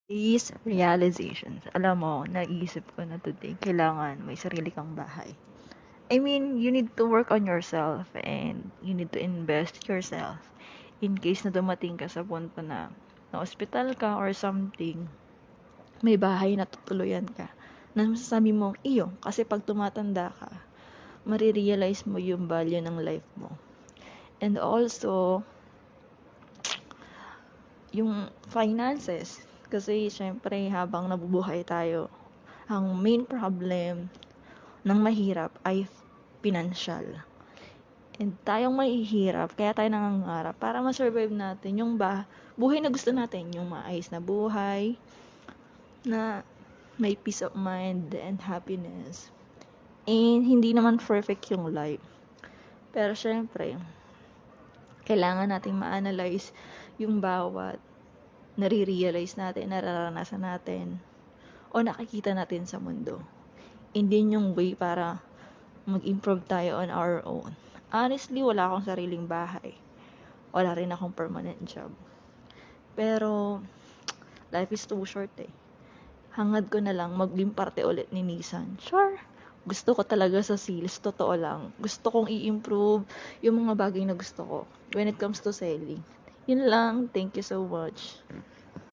These realizations, alam mo, naisip ko na today, kailangan may sarili kang bahay. I mean, you need to work on yourself and you need to invest yourself in case na dumating ka sa punto na na-hospital ka or something, may bahay na tutuluyan ka. Na masasabi mo, iyo, kasi pag tumatanda ka, marirealize mo yung value ng life mo. And also, yung finances. Kasi, syempre, habang nabubuhay tayo, ang main problem ng mahirap ay financial. And tayong mahihirap, kaya tayo nangangarap para ma-survive natin yung buhay na gusto natin, yung maayos na buhay, na may peace of mind and happiness. And hindi naman perfect yung life. Pero syempre, kailangan nating ma-analyze yung bawat nare-realize natin, nararanasan natin, o nakikita natin sa mundo. Hindi yung way para mag-improve tayo on our own. Honestly, wala akong sariling bahay. Wala rin akong permanent job. Pero, life is too short eh. Hangad ko na lang maging parte ulit ni Nissan. Sure, gusto ko talaga sa sales, totoo lang. Gusto kong i-improve yung mga bagay na gusto ko when it comes to selling. Yun lang, thank you so much.